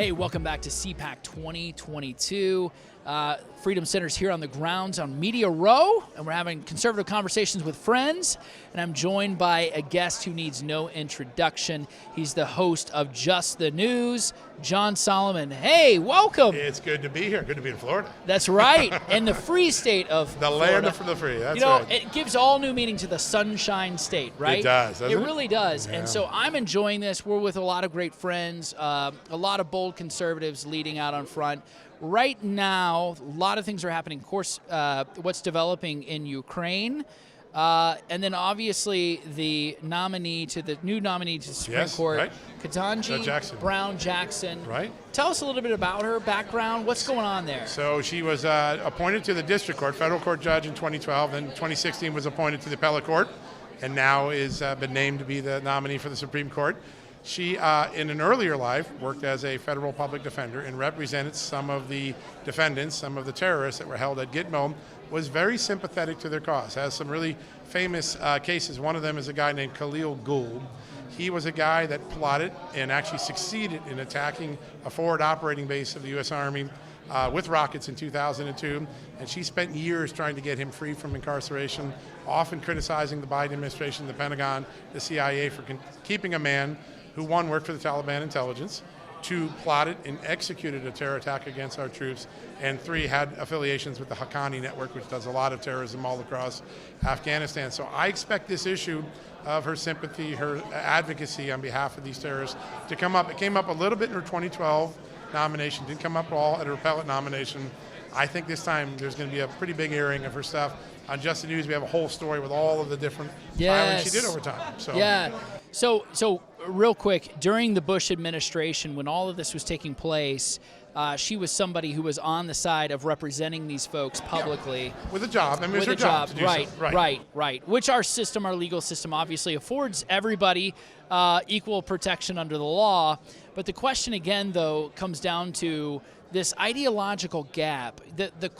Hey, welcome back to CPAC 2022. Freedom Center's here on the grounds on Media Row, and we're having conservative conversations with friends. And I'm joined by a guest who needs no introduction. He's the host of Just the News, John Solomon. Hey, welcome. It's good to be here. Good to be in Florida. That's right. In the free state of the Florida. Land of the free. That's right. It gives all new meaning to the Sunshine State, right? It does, doesn't it? It really does. Yeah. And so I'm enjoying this. We're with a lot of great friends, a lot of bold conservatives leading out on front. Right now, a lot of things are happening. Of course, what's developing in Ukraine, and then obviously the new nominee to the Supreme Court, right. Ketanji Brown Jackson. Right. Tell us a little bit about her background. What's going on there? So she was appointed to the district court, federal court judge in 2012, and 2016 was appointed to the appellate court, and now is been named to be the nominee for the Supreme Court. She, in an earlier life, worked as a federal public defender and represented some of the defendants, some of the terrorists that were held at Gitmo, was very sympathetic to their cause, has some really famous cases. One of them is a guy named Khalil Gould. He was a guy that plotted and actually succeeded in attacking a forward operating base of the U.S. Army with rockets in 2002, and she spent years trying to get him free from incarceration, often criticizing the Biden administration, the Pentagon, the CIA for keeping a man who, one, worked for the Taliban intelligence, two, plotted and executed a terror attack against our troops, and three, had affiliations with the Haqqani network, which does a lot of terrorism all across Afghanistan. So I expect this issue of her sympathy, her advocacy on behalf of these terrorists to come up. It came up a little bit in her 2012 nomination, didn't come up at all at her appellate nomination. I think this time there's going to be a pretty big airing of her stuff. On Just the News, we have a whole story with all of the different filings she did over time. So. Yeah. So real quick, during the Bush administration, when all of this was taking place, she was somebody who was on the side of representing these folks publicly. Yeah. With a job. I mean, with it's her job to do right, so. Right. Which our legal system obviously affords everybody equal protection under the law. But the question again, though, comes down to this ideological gap. The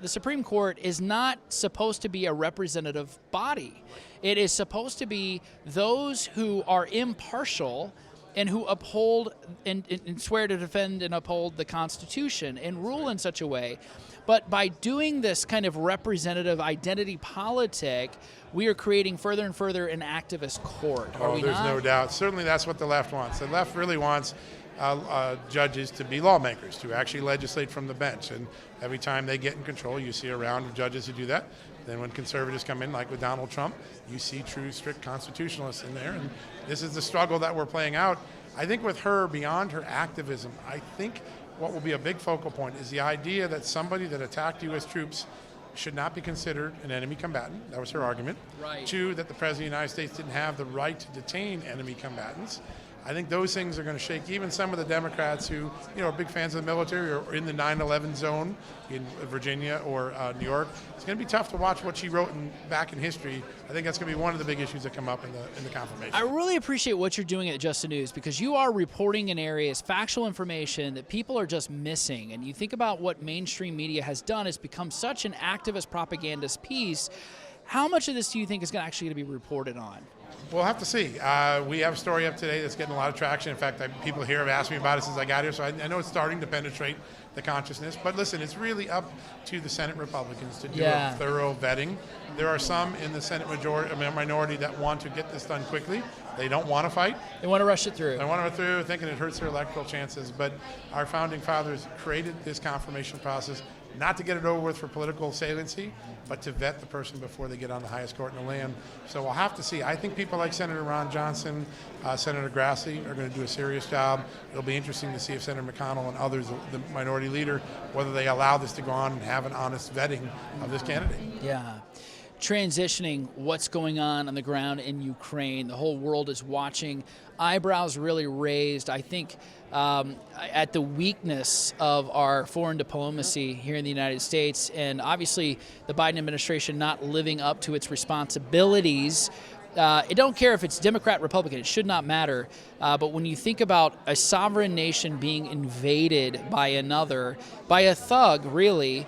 Supreme Court, is not supposed to be a representative body. It is supposed to be those who are impartial and who uphold and swear to defend and uphold the Constitution and rule in such a way. But by doing this kind of representative identity politic, we are creating further and further an activist court. There's no doubt. Certainly that's what the left wants. The left really wants judges to be lawmakers, to actually legislate from the bench. And every time they get in control, you see a round of judges who do that. Then when conservatives come in, like with Donald Trump, you see true, strict constitutionalists in there. And this is the struggle that we're playing out. I think with her, beyond her activism, I think what will be a big focal point is the idea that somebody that attacked U.S. troops should not be considered an enemy combatant. That was her argument. Right. Two, that the President of the United States didn't have the right to detain enemy combatants. I think those things are going to shake even some of the Democrats who, are big fans of the military or in the 9/11 zone in Virginia or New York. It's going to be tough to watch what she wrote back in history. I think that's going to be one of the big issues that come up in the confirmation. I really appreciate what you're doing at Just the News, because you are reporting in areas, factual information that people are just missing. And you think about what mainstream media has done, is become such an activist propagandist piece. How much of this do you think is actually going to be reported on? We'll have to see. We have a story up today that's getting a lot of traction. In fact, people here have asked me about it since I got here, so I know it's starting to penetrate the consciousness. But listen, it's really up to the Senate Republicans to do a thorough vetting. There are some in the Senate minority that want to get this done quickly. They don't want to fight. They want to rush it through. They want to rush it through, thinking it hurts their electoral chances. But our founding fathers created this confirmation process not to get it over with for political saliency, but to vet the person before they get on the highest court in the land. So we'll have to see. I think people like Senator Ron Johnson, Senator Grassley are going to do a serious job. It'll be interesting to see if Senator McConnell and others, the minority leader, whether they allow this to go on and have an honest vetting of this candidate. Yeah. Transitioning what's going on the ground in Ukraine. The whole world is watching. Eyebrows really raised, I think, at the weakness of our foreign diplomacy here in the United States, and obviously the Biden administration not living up to its responsibilities. It don't care if it's Democrat, Republican, it should not matter. But when you think about a sovereign nation being invaded by another, by a thug, really,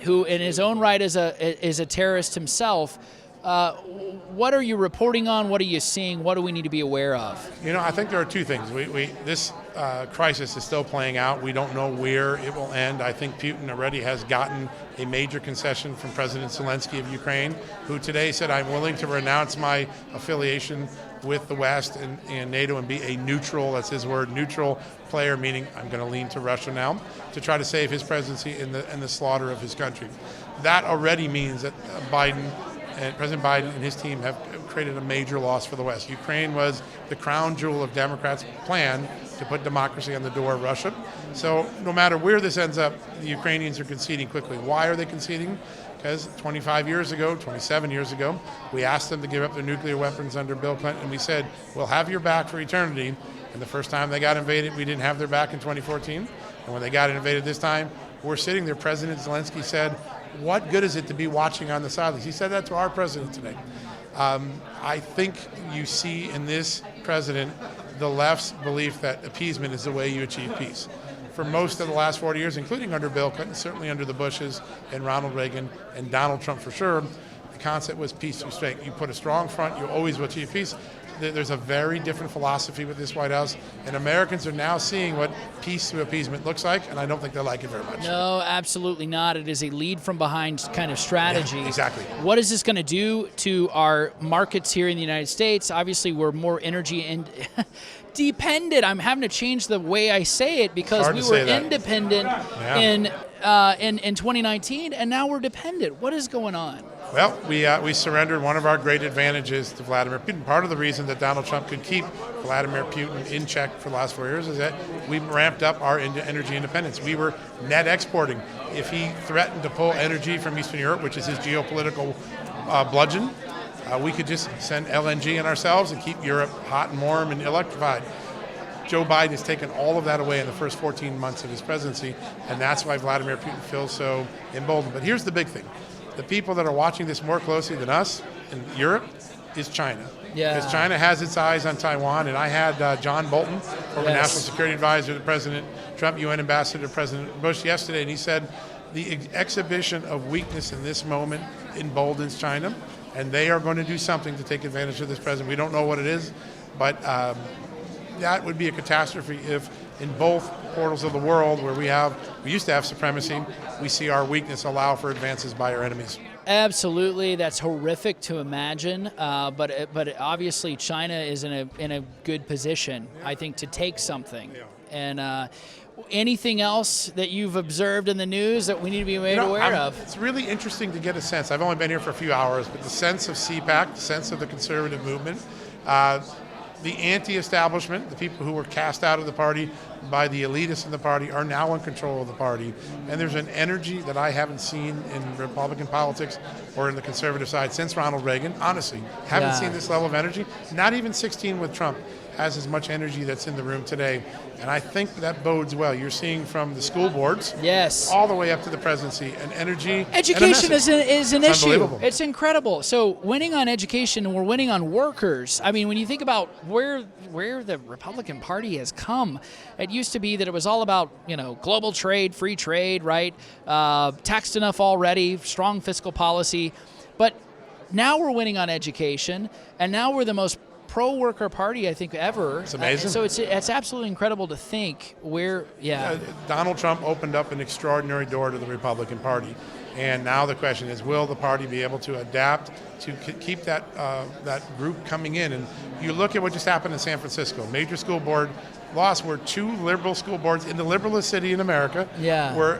who in his own right is a terrorist himself, What are you reporting on? What are you seeing? What do we need to be aware of? You know, I think there are two things. This crisis is still playing out. We don't know where it will end. I think Putin already has gotten a major concession from President Zelensky of Ukraine, who today said, I'm willing to renounce my affiliation with the West and NATO and be a neutral, that's his word, neutral player, meaning I'm going to lean to Russia now to try to save his presidency in the slaughter of his country. That already means that President Biden and his team have created a major loss for the West. Ukraine was the crown jewel of Democrats' plan to put democracy on the door of Russia. So no matter where this ends up, the Ukrainians are conceding quickly. Why are they conceding? Because 25 years ago, 27 years ago, we asked them to give up their nuclear weapons under Bill Clinton, and we said, we'll have your back for eternity. And the first time they got invaded, we didn't have their back in 2014. And when they got invaded this time, we're sitting there. President Zelensky said, what good is it to be watching on the sidelines? He said that to our president today. I think you see in this president the left's belief that appeasement is the way you achieve peace. For most of the last 40 years, including under Bill Clinton, certainly under the Bushes and Ronald Reagan and Donald Trump for sure, the concept was peace through strength. You put a strong front, you always will achieve peace. There's a very different philosophy with this White House, and Americans are now seeing what peace through appeasement looks like, and I don't think they like it very much. No, absolutely not. It is a lead from behind kind of strategy. Yeah, exactly. What is this going to do to our markets here in the United States? Obviously, we're more energy dependent. I'm having to change the way I say it because we were independent in 2019, and now we're dependent. What is going on? Well, we surrendered one of our great advantages to Vladimir Putin. Part of the reason that Donald Trump could keep Vladimir Putin in check for the last 4 years is that we ramped up our energy independence. We were net exporting. If he threatened to pull energy from Eastern Europe, which is his geopolitical bludgeon, we could just send LNG in ourselves and keep Europe hot and warm and electrified. Joe Biden has taken all of that away in the first 14 months of his presidency, and that's why Vladimir Putin feels so emboldened. But here's the big thing. The people that are watching this more closely than us in Europe is China. Yeah. Because China has its eyes on Taiwan, and I had John Bolton, former National Security Advisor to President Trump, UN Ambassador to President Bush yesterday, and he said the exhibition of weakness in this moment emboldens China, and they are going to do something to take advantage of this president. We don't know what it is, but that would be a catastrophe if in both portals of the world where we used to have supremacy, we see our weakness allow for advances by our enemies. Absolutely, that's horrific to imagine, but obviously China is in a good position, I think, to take something. Yeah. And anything else that you've observed in the news that we need to be made aware of? It's really interesting to get a sense. I've only been here for a few hours, but the sense of CPAC, the sense of the conservative movement, the anti-establishment, the people who were cast out of the party by the elitists in the party are now in control of the party. And there's an energy that I haven't seen in Republican politics or in the conservative side since Ronald Reagan. Honestly, haven't seen this level of energy. Not even 16 with Trump has as much energy that's in the room today. And I think that bodes well. You're seeing from the school boards all the way up to the presidency an energy. Education is an issue. It's incredible. So winning on education, and we're winning on workers. I mean, when you think about where the Republican Party has come, it used to be that it was all about, global trade, free trade, right? Taxed enough already, strong fiscal policy. But now we're winning on education, and now we're the most pro-worker party, I think, ever. It's amazing. So it's absolutely incredible to think where, Donald Trump opened up an extraordinary door to the Republican Party. And now the question is, will the party be able to adapt to keep that group coming in? And you look at what just happened in San Francisco. Major school board lost where 2 liberal school boards in the liberalist city in America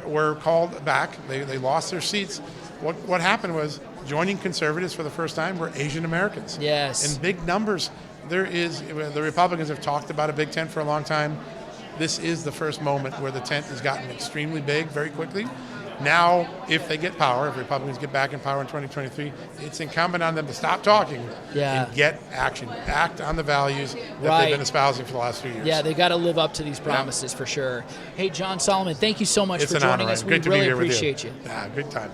were called back. They lost their seats. What happened was joining conservatives for the first time were Asian Americans. Yes. In big numbers. The Republicans have talked about a big tent for a long time. This is the first moment where the tent has gotten extremely big very quickly. Now, if they get power, if Republicans get back in power in 2023, it's incumbent on them to stop talking and get action. Act on the values that they've been espousing for the last few years. Yeah, they got to live up to these promises for sure. Hey, John Solomon, thank you so much for joining us. Great We really to be here appreciate with you. you. Yeah, good time.